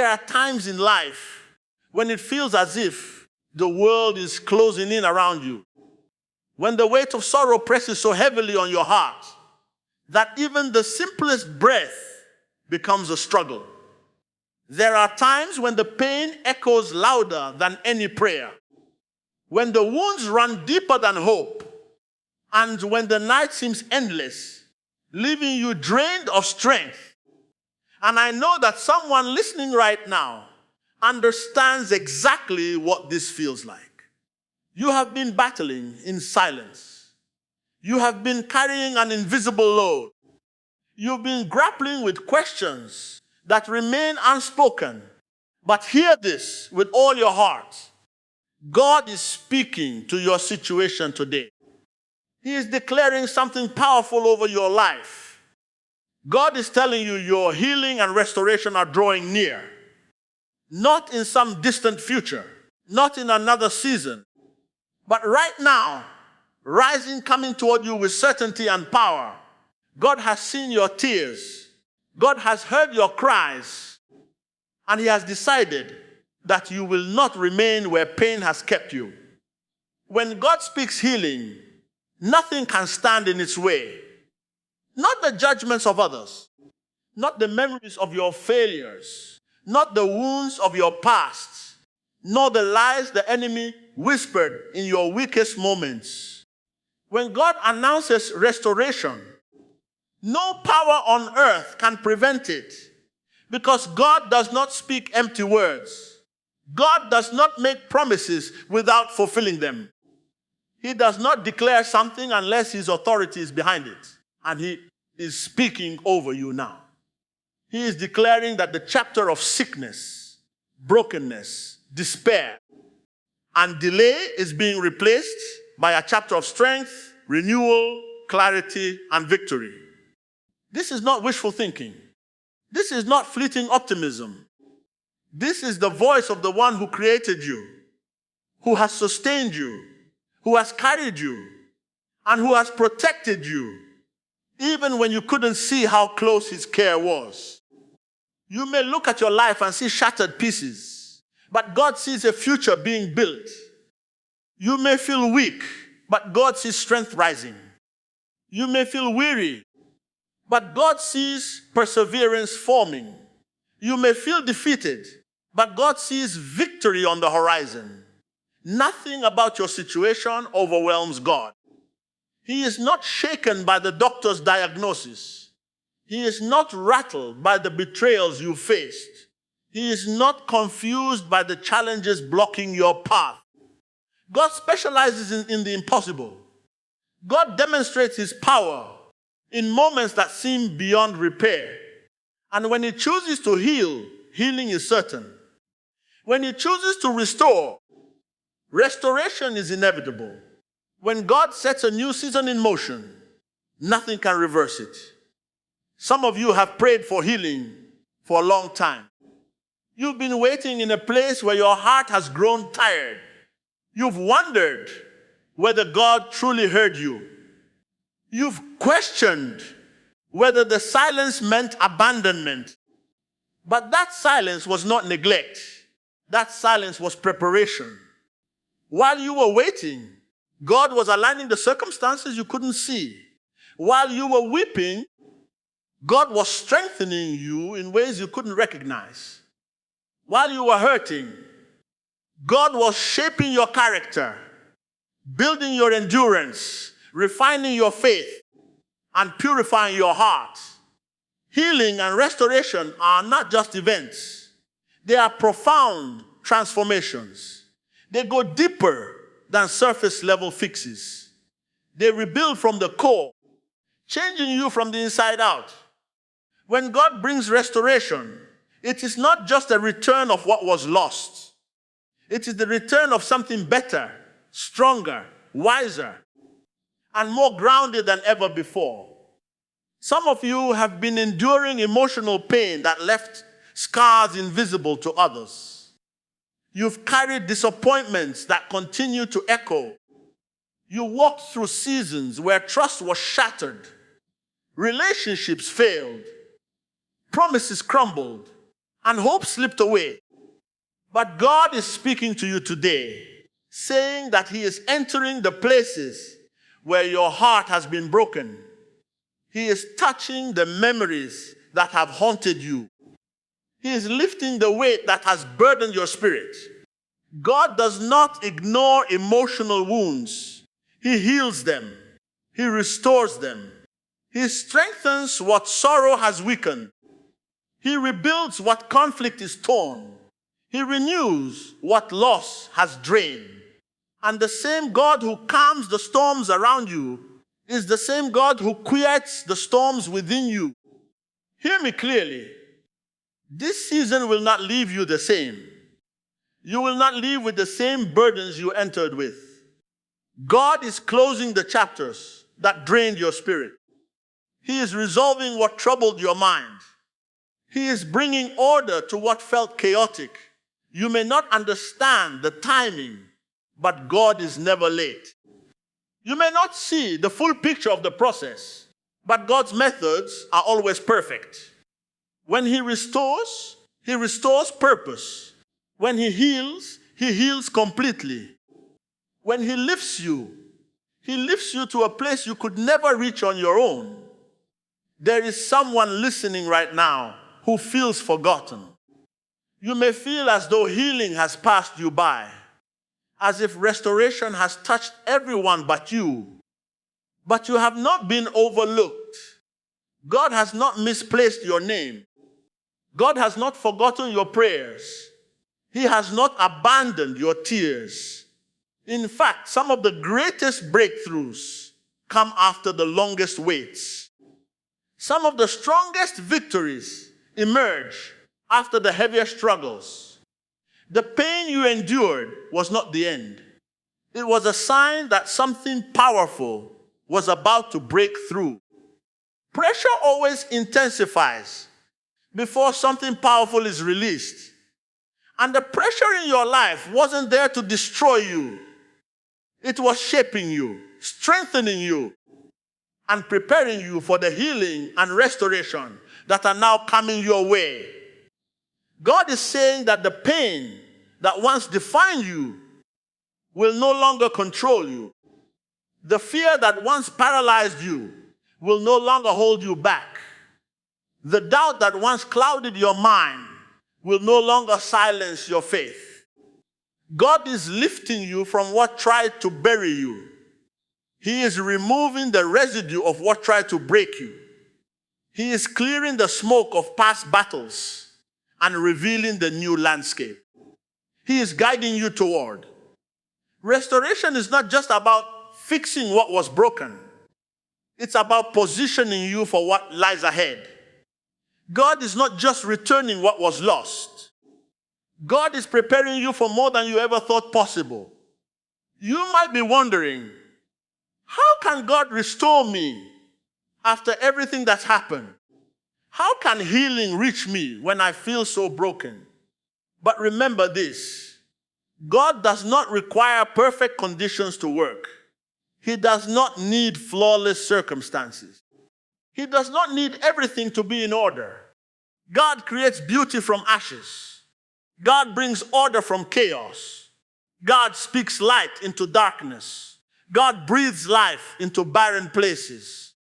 There are times in life when it feels as if the world is closing in around you. When the weight of sorrow presses so heavily on your heart that even the simplest breath becomes a struggle. There are times when the pain echoes louder than any prayer, when the wounds run deeper than hope, and when the night seems endless, leaving you drained of strength. And I know that someone listening right now understands exactly what this feels like. You have been battling in silence. You have been carrying an invisible load. You've been grappling with questions that remain unspoken. But hear this with all your heart. God is speaking to your situation today. He is declaring something powerful over your life. God is telling you your healing and restoration are drawing near. Not in some distant future, not in another season, but right now, rising, coming toward you with certainty and power. God has seen your tears. God has heard your cries. And He has decided that you will not remain where pain has kept you. When God speaks healing, nothing can stand in its way. Not the judgments of others, not the memories of your failures, not the wounds of your past, nor the lies the enemy whispered in your weakest moments. When God announces restoration, no power on earth can prevent it, because God does not speak empty words. God does not make promises without fulfilling them. He does not declare something unless His authority is behind it. And He is speaking over you now. He is declaring that the chapter of sickness, brokenness, despair, and delay is being replaced by a chapter of strength, renewal, clarity, and victory. This is not wishful thinking. This is not fleeting optimism. This is the voice of the one who created you, who has sustained you, who has carried you, and who has protected you, even when you couldn't see how close His care was. You may look at your life and see shattered pieces, but God sees a future being built. You may feel weak, but God sees strength rising. You may feel weary, but God sees perseverance forming. You may feel defeated, but God sees victory on the horizon. Nothing about your situation overwhelms God. He is not shaken by the doctor's diagnosis. He is not rattled by the betrayals you faced. He is not confused by the challenges blocking your path. God specializes in the impossible. God demonstrates His power in moments that seem beyond repair. And when He chooses to heal, healing is certain. When He chooses to restore, restoration is inevitable. When God sets a new season in motion, nothing can reverse it. Some of you have prayed for healing for a long time. You've been waiting in a place where your heart has grown tired. You've wondered whether God truly heard you. You've questioned whether the silence meant abandonment. But that silence was not neglect. That silence was preparation. While you were waiting, God was aligning the circumstances you couldn't see. While you were weeping, God was strengthening you in ways you couldn't recognize. While you were hurting, God was shaping your character, building your endurance, refining your faith, and purifying your heart. Healing and restoration are not just events. They are profound transformations. They go deeper than surface level fixes. They rebuild from the core, changing you from the inside out. When God brings restoration, it is not just a return of what was lost. It is the return of something better, stronger, wiser, and more grounded than ever before. Some of you have been enduring emotional pain that left scars invisible to others. You've carried disappointments that continue to echo. You walked through seasons where trust was shattered, relationships failed, promises crumbled, and hope slipped away. But God is speaking to you today, saying that He is entering the places where your heart has been broken. He is touching the memories that have haunted you. He is lifting the weight that has burdened your spirit. God does not ignore emotional wounds. He heals them. He restores them. He strengthens what sorrow has weakened. He rebuilds what conflict is torn. He renews what loss has drained. And the same God who calms the storms around you is the same God who quiets the storms within you. Hear me clearly. This season will not leave you the same. You will not leave with the same burdens you entered with. God is closing the chapters that drained your spirit. He is resolving what troubled your mind. He is bringing order to what felt chaotic. You may not understand the timing, but God is never late. You may not see the full picture of the process, but God's methods are always perfect. When He restores purpose. When He heals completely. When He lifts you to a place you could never reach on your own. There is someone listening right now who feels forgotten. You may feel as though healing has passed you by, as if restoration has touched everyone but you. But you have not been overlooked. God has not misplaced your name. God has not forgotten your prayers. He has not abandoned your tears. In fact, some of the greatest breakthroughs come after the longest waits. Some of the strongest victories emerge after the heaviest struggles. The pain you endured was not the end. It was a sign that something powerful was about to break through. Pressure always intensifies before something powerful is released. And the pressure in your life wasn't there to destroy you. It was shaping you, strengthening you, and preparing you for the healing and restoration that are now coming your way. God is saying that the pain that once defined you will no longer control you. The fear that once paralyzed you will no longer hold you back. The doubt that once clouded your mind will no longer silence your faith. God is lifting you from what tried to bury you. He is removing the residue of what tried to break you. He is clearing the smoke of past battles and revealing the new landscape. He is guiding you toward. Restoration is not just about fixing what was broken. It's about positioning you for what lies ahead. God is not just returning what was lost. God is preparing you for more than you ever thought possible. You might be wondering, how can God restore me after everything that's happened? How can healing reach me when I feel so broken? But remember this, God does not require perfect conditions to work. He does not need flawless circumstances. He does not need everything to be in order. God creates beauty from ashes. God brings order from chaos. God speaks light into darkness. God breathes life into barren places.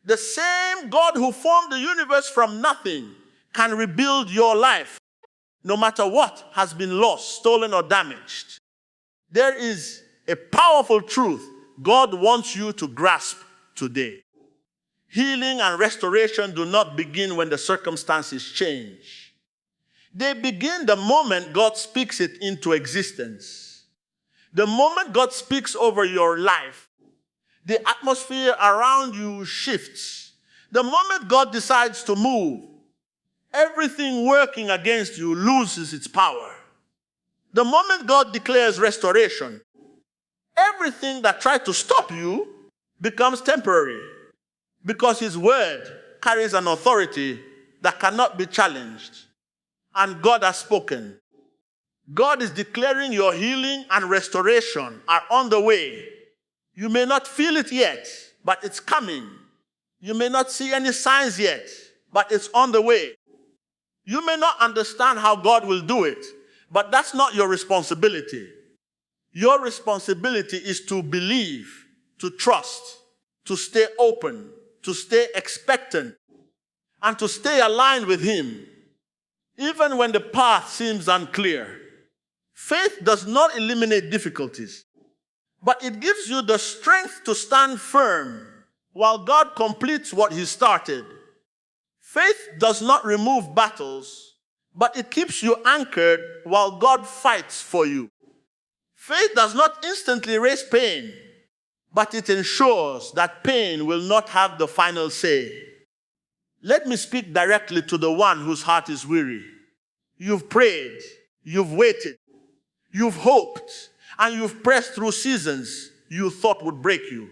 The same God who formed the universe from nothing can rebuild your life, no matter what has been lost, stolen, or damaged. There is a powerful truth God wants you to grasp today. Healing and restoration do not begin when the circumstances change. They begin the moment God speaks it into existence. The moment God speaks over your life, the atmosphere around you shifts. The moment God decides to move, everything working against you loses its power. The moment God declares restoration, everything that tried to stop you becomes temporary because His word carries an authority that cannot be challenged. And God has spoken. God is declaring your healing and restoration are on the way. You may not feel it yet, but it's coming. You may not see any signs yet, but it's on the way. You may not understand how God will do it, but that's not your responsibility. Your responsibility is to believe, to trust, to stay open, to stay expectant, and to stay aligned with Him, even when the path seems unclear. Faith does not eliminate difficulties, but it gives you the strength to stand firm while God completes what He started. Faith does not remove battles, but it keeps you anchored while God fights for you. Faith does not instantly erase pain, but it ensures that pain will not have the final say. Let me speak directly to the one whose heart is weary. You've prayed, you've waited, you've hoped, and you've pressed through seasons you thought would break you.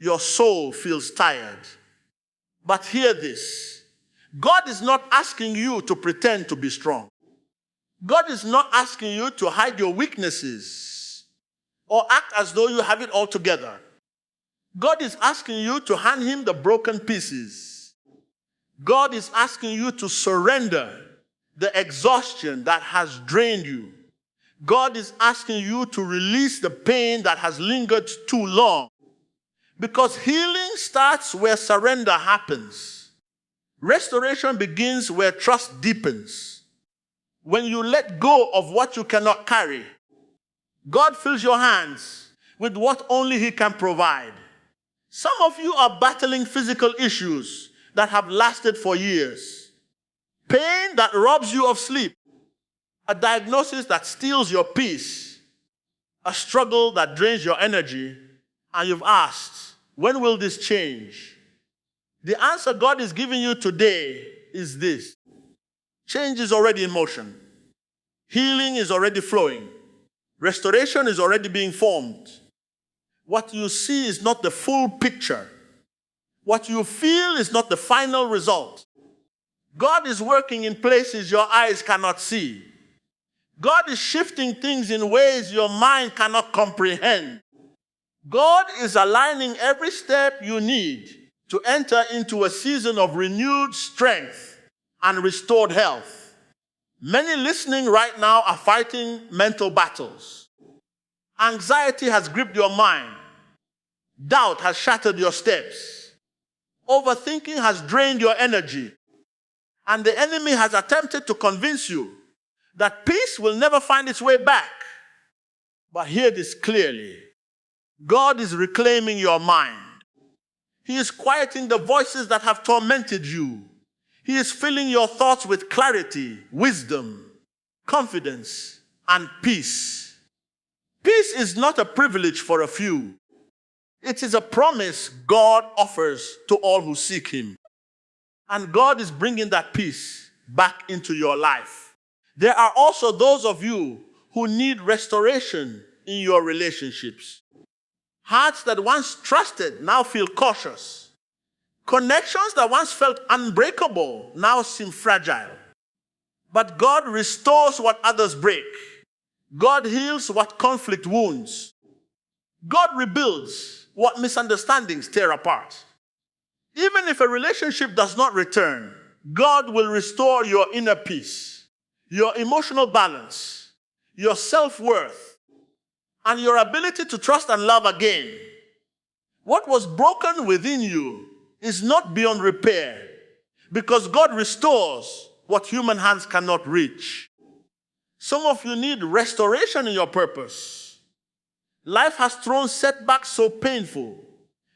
Your soul feels tired. But hear this. God is not asking you to pretend to be strong. God is not asking you to hide your weaknesses or act as though you have it all together. God is asking you to hand Him the broken pieces. God is asking you to surrender the exhaustion that has drained you. God is asking you to release the pain that has lingered too long. Because healing starts where surrender happens. Restoration begins where trust deepens. When you let go of what you cannot carry, God fills your hands with what only He can provide. Some of you are battling physical issues that have lasted for years. Pain that robs you of sleep. A diagnosis that steals your peace. A struggle that drains your energy. And you've asked, when will this change? The answer God is giving you today is this. Change is already in motion. Healing is already flowing. Restoration is already being formed. What you see is not the full picture. What you feel is not the final result. God is working in places your eyes cannot see. God is shifting things in ways your mind cannot comprehend. God is aligning every step you need to enter into a season of renewed strength and restored health. Many listening right now are fighting mental battles. Anxiety has gripped your mind. Doubt has shattered your steps. Overthinking has drained your energy. And the enemy has attempted to convince you that peace will never find its way back. But hear this clearly. God is reclaiming your mind. He is quieting the voices that have tormented you. He is filling your thoughts with clarity, wisdom, confidence, and peace. Peace is not a privilege for a few. It is a promise God offers to all who seek Him. And God is bringing that peace back into your life. There are also those of you who need restoration in your relationships. Hearts that once trusted now feel cautious. Connections that once felt unbreakable now seem fragile. But God restores what others break. God heals what conflict wounds. God rebuilds what misunderstandings tear apart. Even if a relationship does not return, God will restore your inner peace, your emotional balance, your self-worth, and your ability to trust and love again. What was broken within you is not beyond repair, because God restores what human hands cannot reach. Some of you need restoration in your purpose. Life has thrown setbacks so painful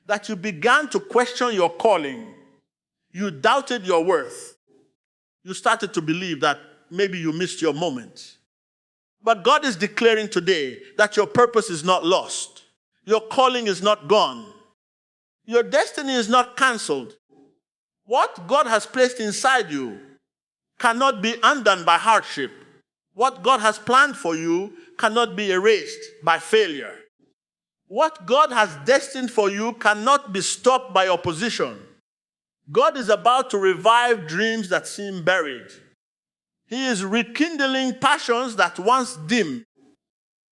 that you began to question your calling. You doubted your worth. You started to believe that maybe you missed your moment. But God is declaring today that your purpose is not lost. Your calling is not gone. Your destiny is not canceled. What God has placed inside you cannot be undone by hardship. What God has planned for you cannot be erased by failure. What God has destined for you cannot be stopped by opposition. God is about to revive dreams that seem buried. He is rekindling passions that once dimmed.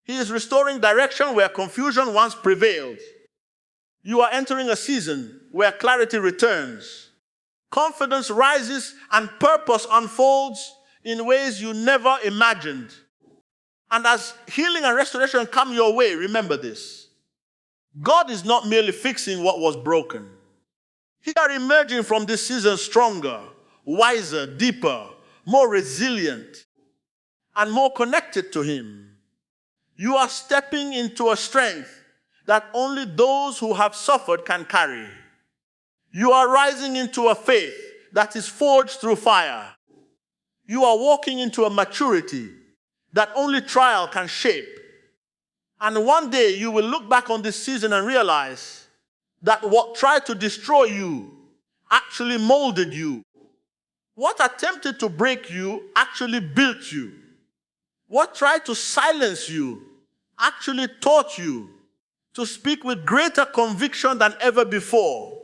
He is restoring direction where confusion once prevailed. You are entering a season where clarity returns, confidence rises, and purpose unfolds in ways you never imagined. And as healing and restoration come your way, remember this. God is not merely fixing what was broken. You are emerging from this season stronger, wiser, deeper, more resilient, and more connected to Him. You are stepping into a strength that only those who have suffered can carry. You are rising into a faith that is forged through fire. You are walking into a maturity that only trial can shape. And one day you will look back on this season and realize that what tried to destroy you actually molded you. What attempted to break you actually built you. What tried to silence you actually taught you to speak with greater conviction than ever before,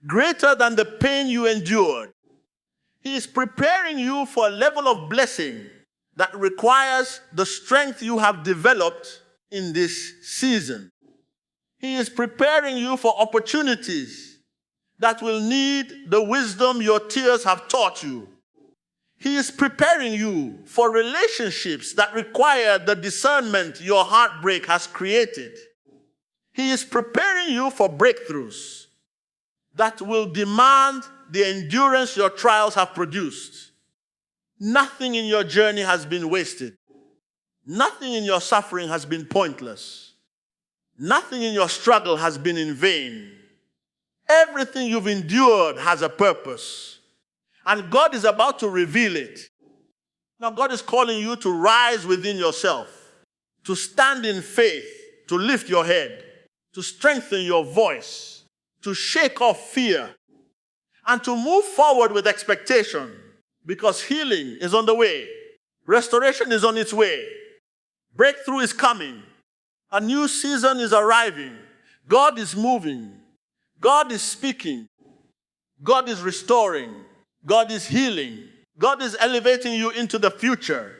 greater than the pain you endured. He is preparing you for a level of blessing that requires the strength you have developed in this season. He is preparing you for opportunities that will need the wisdom your tears have taught you. He is preparing you for relationships that require the discernment your heartbreak has created. He is preparing you for breakthroughs that will demand the endurance your trials have produced. Nothing in your journey has been wasted. Nothing in your suffering has been pointless. Nothing in your struggle has been in vain. Everything you've endured has a purpose. And God is about to reveal it. Now God is calling you to rise within yourself, to stand in faith, to lift your head, to strengthen your voice, to shake off fear, and to move forward with expectation, because healing is on the way. Restoration is on its way. Breakthrough is coming. A new season is arriving. God is moving. God is speaking. God is restoring. God is healing. God is elevating you into the future.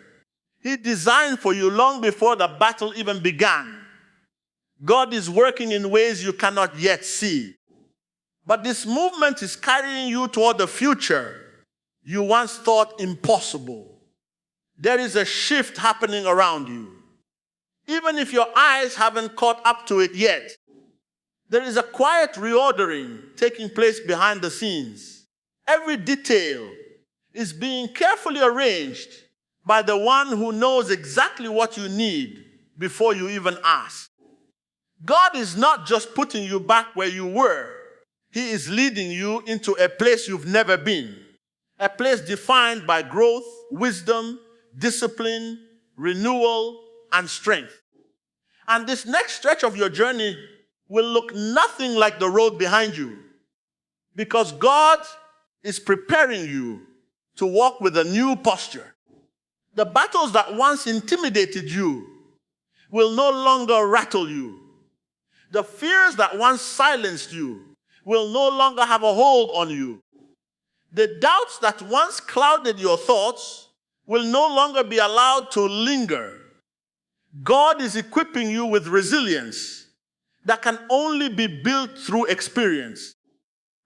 He designed for you long before the battle even began. God is working in ways you cannot yet see. But this movement is carrying you toward the future you once thought impossible. There is a shift happening around you. Even if your eyes haven't caught up to it yet, there is a quiet reordering taking place behind the scenes. Every detail is being carefully arranged by the one who knows exactly what you need before you even ask. God is not just putting you back where you were. He is leading you into a place you've never been. A place defined by growth, wisdom, discipline, renewal, and strength. And this next stretch of your journey will look nothing like the road behind you, because God is preparing you to walk with a new posture. The battles that once intimidated you will no longer rattle you. The fears that once silenced you will no longer have a hold on you. The doubts that once clouded your thoughts will no longer be allowed to linger. God is equipping you with resilience that can only be built through experience.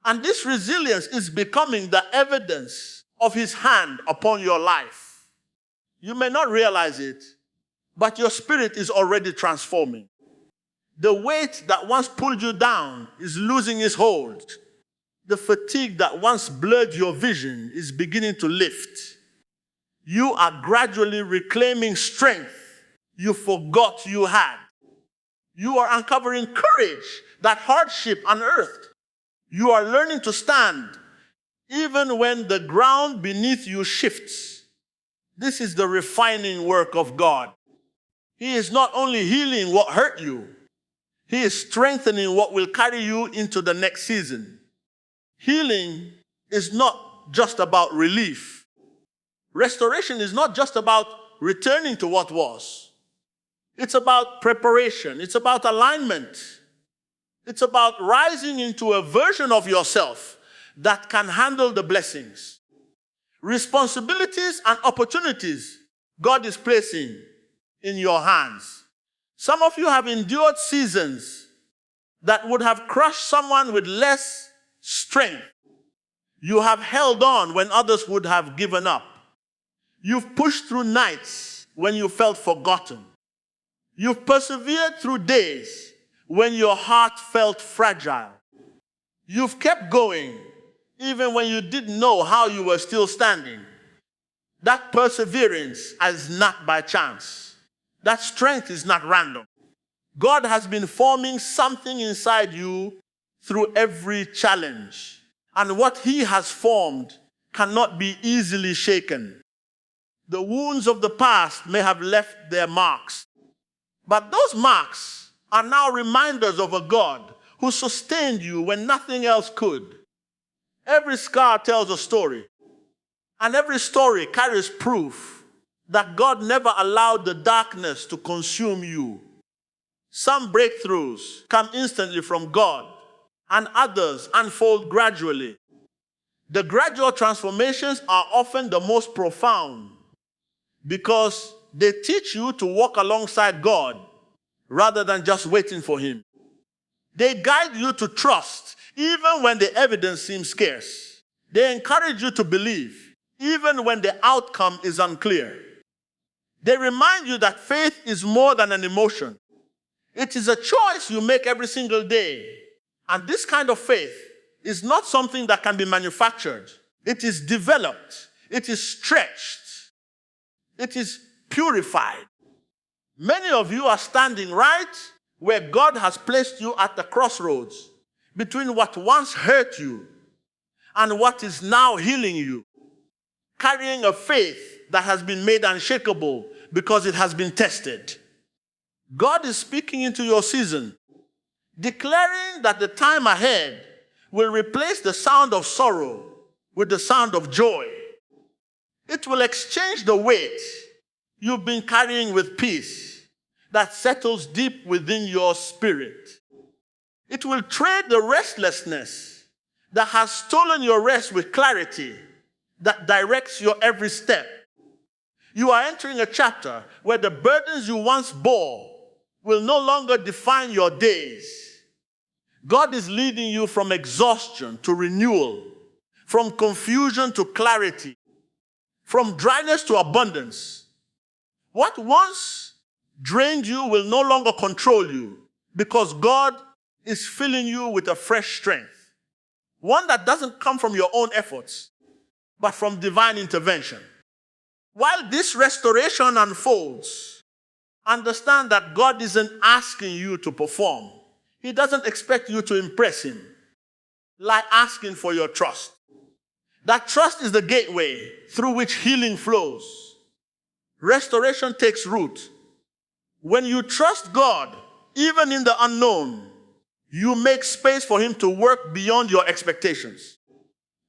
And this resilience is becoming the evidence of His hand upon your life. You may not realize it, but your spirit is already transforming. The weight that once pulled you down is losing its hold. The fatigue that once blurred your vision is beginning to lift. You are gradually reclaiming strength you forgot you had. You are uncovering courage that hardship unearthed. You are learning to stand even when the ground beneath you shifts. This is the refining work of God. He is not only healing what hurt you, He is strengthening what will carry you into the next season. Healing is not just about relief. Restoration is not just about returning to what was. It's about preparation. It's about alignment. It's about rising into a version of yourself that can handle the blessings, responsibilities, and opportunities God is placing in your hands. Some of you have endured seasons that would have crushed someone with less strength. You have held on when others would have given up. You've pushed through nights when you felt forgotten. You've persevered through days when your heart felt fragile. You've kept going even when you didn't know how you were still standing. That perseverance is not by chance. That strength is not random. God has been forming something inside you through every challenge. And what he has formed cannot be easily shaken. The wounds of the past may have left their marks, but those marks are now reminders of a God who sustained you when nothing else could. Every scar tells a story, and every story carries proof that God never allowed the darkness to consume you. Some breakthroughs come instantly from God, and others unfold gradually. The gradual transformations are often the most profound because they teach you to walk alongside God rather than just waiting for him. They guide you to trust even when the evidence seems scarce. They encourage you to believe even when the outcome is unclear. They remind you that faith is more than an emotion. It is a choice you make every single day. And this kind of faith is not something that can be manufactured. It is developed. It is stretched. It is purified. Many of you are standing right where God has placed you at the crossroads between what once hurt you and what is now healing you, carrying a faith that has been made unshakable because it has been tested. God is speaking into your season, declaring that the time ahead will replace the sound of sorrow with the sound of joy. It will exchange the weight you've been carrying with peace that settles deep within your spirit. It will trade the restlessness that has stolen your rest with clarity that directs your every step. You are entering a chapter where the burdens you once bore will no longer define your days. God is leading you from exhaustion to renewal, from confusion to clarity, from dryness to abundance. What once drained you will no longer control you because God is filling you with a fresh strength, one that doesn't come from your own efforts, but from divine intervention. While this restoration unfolds, understand that God isn't asking you to perform. He doesn't expect you to impress him, like asking for your trust. That trust is the gateway through which healing flows. Restoration takes root. When you trust God, even in the unknown, you make space for him to work beyond your expectations.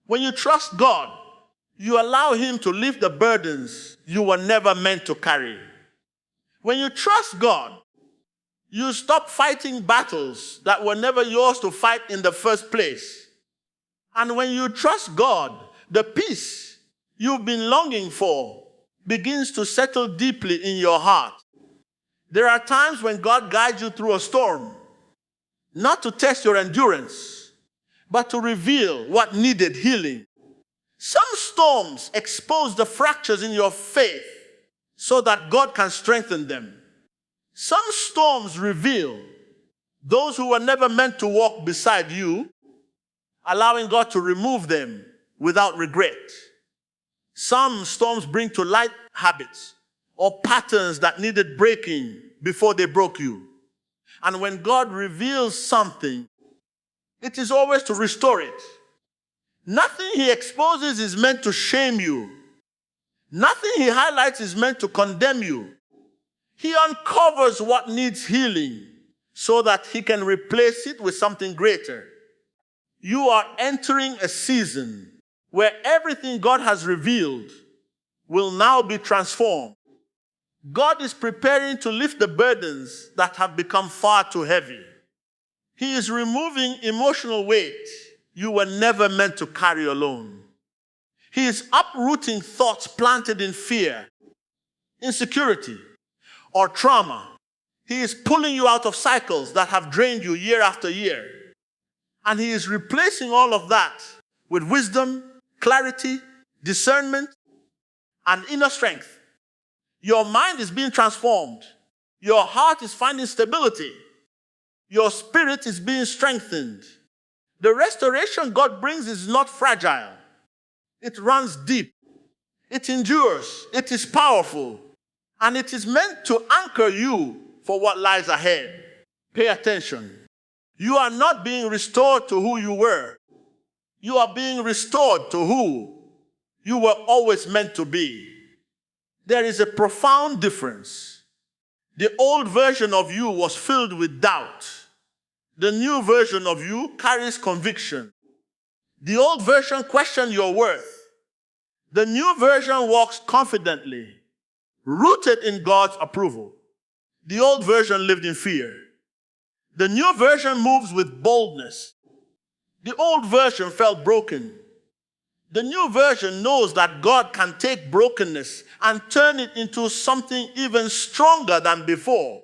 When you trust God, you allow him to lift the burdens you were never meant to carry. When you trust God, you stop fighting battles that were never yours to fight in the first place. And when you trust God, the peace you've been longing for begins to settle deeply in your heart. There are times when God guides you through a storm, not to test your endurance, but to reveal what needed healing. Some storms expose the fractures in your faith so that God can strengthen them. Some storms reveal those who were never meant to walk beside you, allowing God to remove them without regret. Some storms bring to light habits or patterns that needed breaking before they broke you. And when God reveals something, it is always to restore it. Nothing he exposes is meant to shame you. Nothing he highlights is meant to condemn you. He uncovers what needs healing so that he can replace it with something greater. You are entering a season where everything God has revealed will now be transformed. God is preparing to lift the burdens that have become far too heavy. He is removing emotional weight you were never meant to carry alone. He is uprooting thoughts planted in fear, insecurity, or trauma. He is pulling you out of cycles that have drained you year after year. And he is replacing all of that with wisdom, clarity, discernment, and inner strength. Your mind is being transformed. Your heart is finding stability. Your spirit is being strengthened. The restoration God brings is not fragile. It runs deep. It endures. It is powerful. And it is meant to anchor you for what lies ahead. Pay attention. You are not being restored to who you were. You are being restored to who you were always meant to be. There is a profound difference. The old version of you was filled with doubt. The new version of you carries conviction. The old version questioned your worth. The new version walks confidently, rooted in God's approval. The old version lived in fear. The new version moves with boldness. The old version felt broken. The new version knows that God can take brokenness and turn it into something even stronger than before.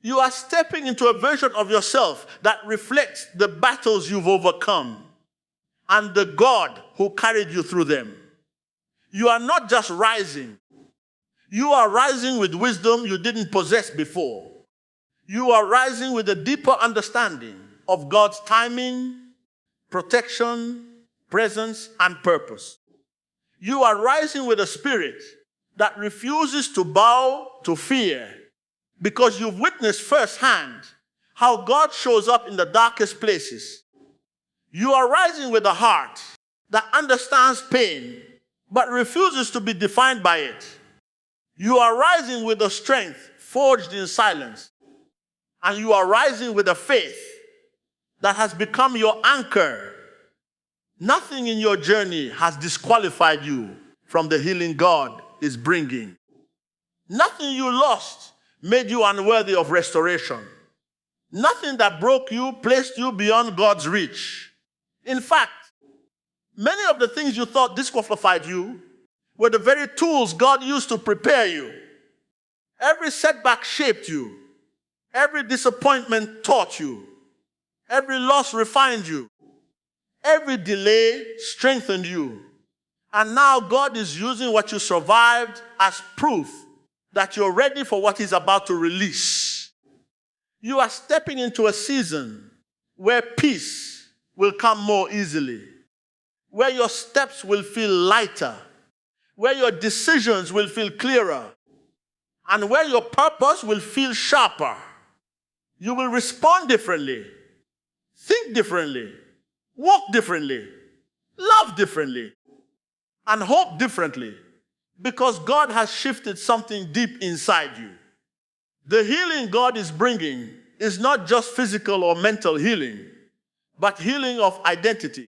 You are stepping into a version of yourself that reflects the battles you've overcome and the God who carried you through them. You are not just rising. You are rising with wisdom you didn't possess before. You are rising with a deeper understanding of God's timing, protection, presence, and purpose. You are rising with a spirit that refuses to bow to fear because you've witnessed firsthand how God shows up in the darkest places. You are rising with a heart that understands pain but refuses to be defined by it. You are rising with a strength forged in silence. And you are rising with a faith that has become your anchor. Nothing in your journey has disqualified you from the healing God is bringing. Nothing you lost made you unworthy of restoration. Nothing that broke you placed you beyond God's reach. In fact, many of the things you thought disqualified you were the very tools God used to prepare you. Every setback shaped you. Every disappointment taught you. Every loss refined you. Every delay strengthened you. And now God is using what you survived as proof that you're ready for what He's about to release. You are stepping into a season where peace will come more easily, where your steps will feel lighter, where your decisions will feel clearer, and where your purpose will feel sharper. You will respond differently, think differently, walk differently, love differently, and hope differently, because God has shifted something deep inside you. The healing God is bringing is not just physical or mental healing, but healing of identity,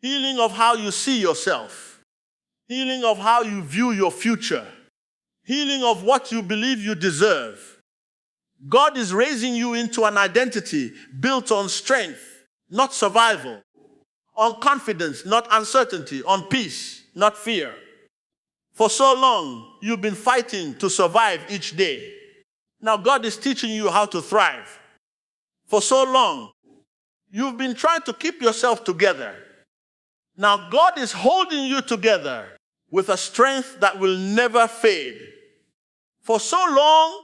healing of how you see yourself, healing of how you view your future, healing of what you believe you deserve. God is raising you into an identity built on strength, not survival, on confidence, not uncertainty, on peace, not fear. For so long, you've been fighting to survive each day. Now God is teaching you how to thrive. For so long, you've been trying to keep yourself together. Now God is holding you together with a strength that will never fade. For so long,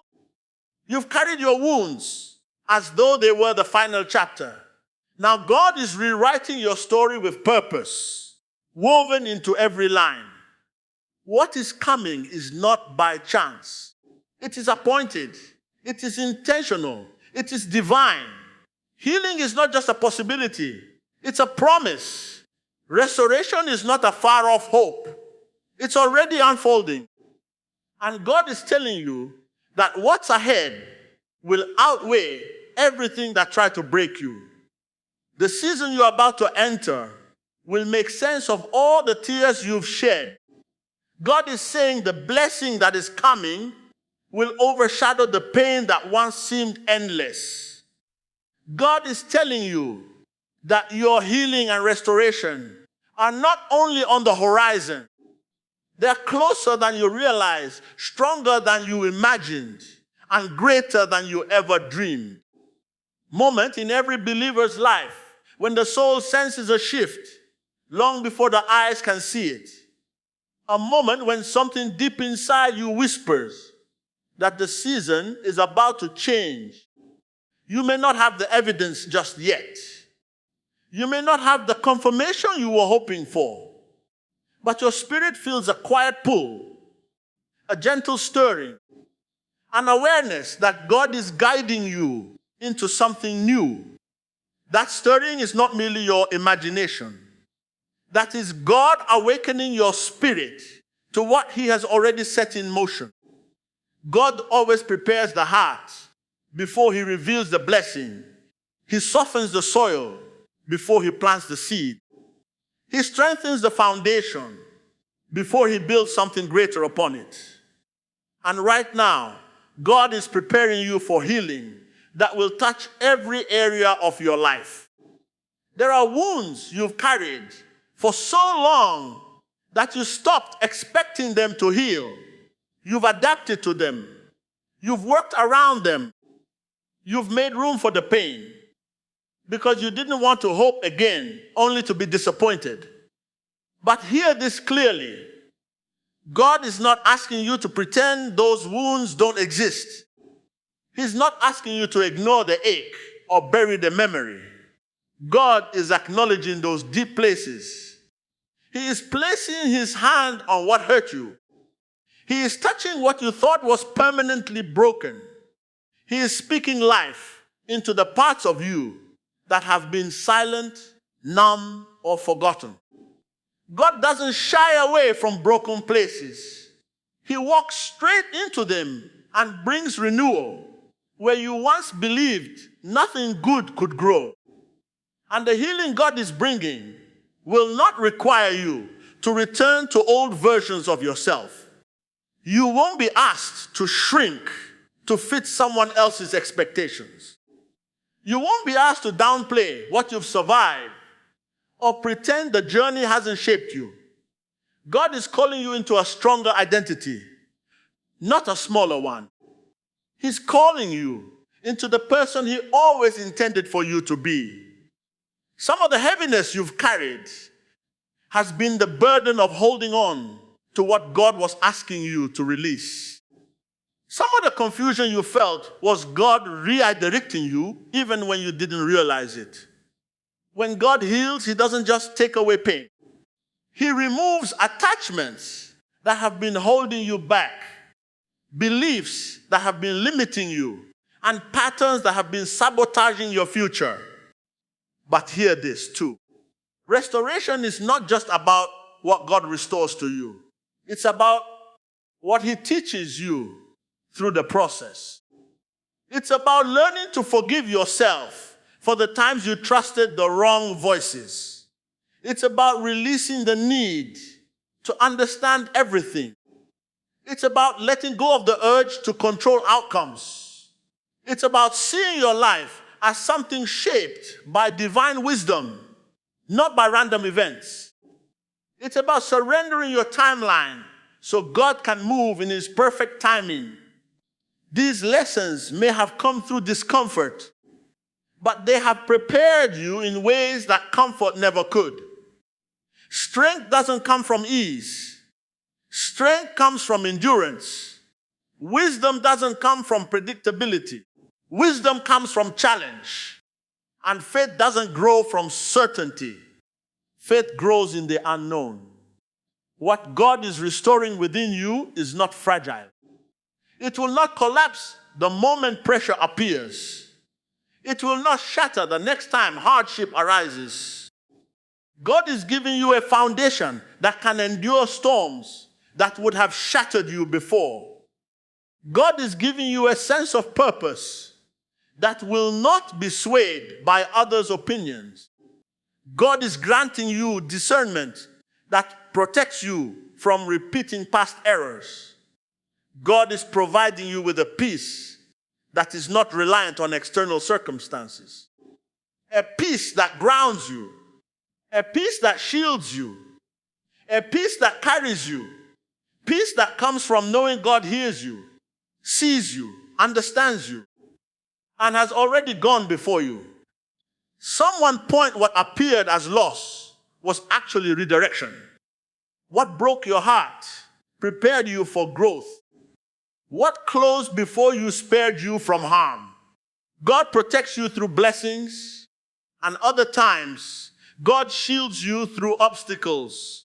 you've carried your wounds as though they were the final chapter. Now God is rewriting your story with purpose, woven into every line. What is coming is not by chance. It is appointed. It is intentional. It is divine. Healing is not just a possibility. It's a promise. Restoration is not a far-off hope. It's already unfolding. And God is telling you that what's ahead will outweigh everything that tried to break you. The season you're about to enter will make sense of all the tears you've shed. God is saying the blessing that is coming will overshadow the pain that once seemed endless. God is telling you that your healing and restoration are not only on the horizon, they're closer than you realize, stronger than you imagined, and greater than you ever dreamed. Moment in every believer's life when the soul senses a shift, long before the eyes can see it. A moment when something deep inside you whispers that the season is about to change. You may not have the evidence just yet. You may not have the confirmation you were hoping for, but your spirit feels a quiet pull, a gentle stirring, an awareness that God is guiding you into something new. That stirring is not merely your imagination. That is God awakening your spirit to what He has already set in motion. God always prepares the heart before He reveals the blessing. He softens the soil before He plants the seed. He strengthens the foundation before He builds something greater upon it. And right now, God is preparing you for healing that will touch every area of your life. There are wounds you've carried for so long that you stopped expecting them to heal. You've adapted to them. You've worked around them. You've made room for the pain because you didn't want to hope again, only to be disappointed. But hear this clearly. God is not asking you to pretend those wounds don't exist. He's not asking you to ignore the ache or bury the memory. God is acknowledging those deep places. He is placing His hand on what hurt you. He is touching what you thought was permanently broken. He is speaking life into the parts of you that have been silent, numb, or forgotten. God doesn't shy away from broken places. He walks straight into them and brings renewal where you once believed nothing good could grow. And the healing God is bringing will not require you to return to old versions of yourself. You won't be asked to shrink to fit someone else's expectations. You won't be asked to downplay what you've survived or pretend the journey hasn't shaped you. God is calling you into a stronger identity, not a smaller one. He's calling you into the person He always intended for you to be. Some of the heaviness you've carried has been the burden of holding on to what God was asking you to release. Some of the confusion you felt was God redirecting you even when you didn't realize it. When God heals, He doesn't just take away pain. He removes attachments that have been holding you back, beliefs that have been limiting you, and patterns that have been sabotaging your future. But hear this too. Restoration is not just about what God restores to you. It's about what He teaches you through the process. It's about learning to forgive yourself for the times you trusted the wrong voices. It's about releasing the need to understand everything. It's about letting go of the urge to control outcomes. It's about seeing your life as something shaped by divine wisdom, not by random events. It's about surrendering your timeline so God can move in His perfect timing. These lessons may have come through discomfort, but they have prepared you in ways that comfort never could. Strength doesn't come from ease. Strength comes from endurance. Wisdom doesn't come from predictability. Wisdom comes from challenge. And faith doesn't grow from certainty. Faith grows in the unknown. What God is restoring within you is not fragile. It will not collapse the moment pressure appears. It will not shatter the next time hardship arises. God is giving you a foundation that can endure storms that would have shattered you before. God is giving you a sense of purpose that will not be swayed by others' opinions. God is granting you discernment that protects you from repeating past errors. God is providing you with a peace that is not reliant on external circumstances. A peace that grounds you. A peace that shields you. A peace that carries you. Peace that comes from knowing God hears you, sees you, understands you, and has already gone before you. Someone point what appeared as loss was actually redirection. What broke your heart prepared you for growth. What closed before you spared you from harm. God protects you through blessings, and other times, God shields you through obstacles.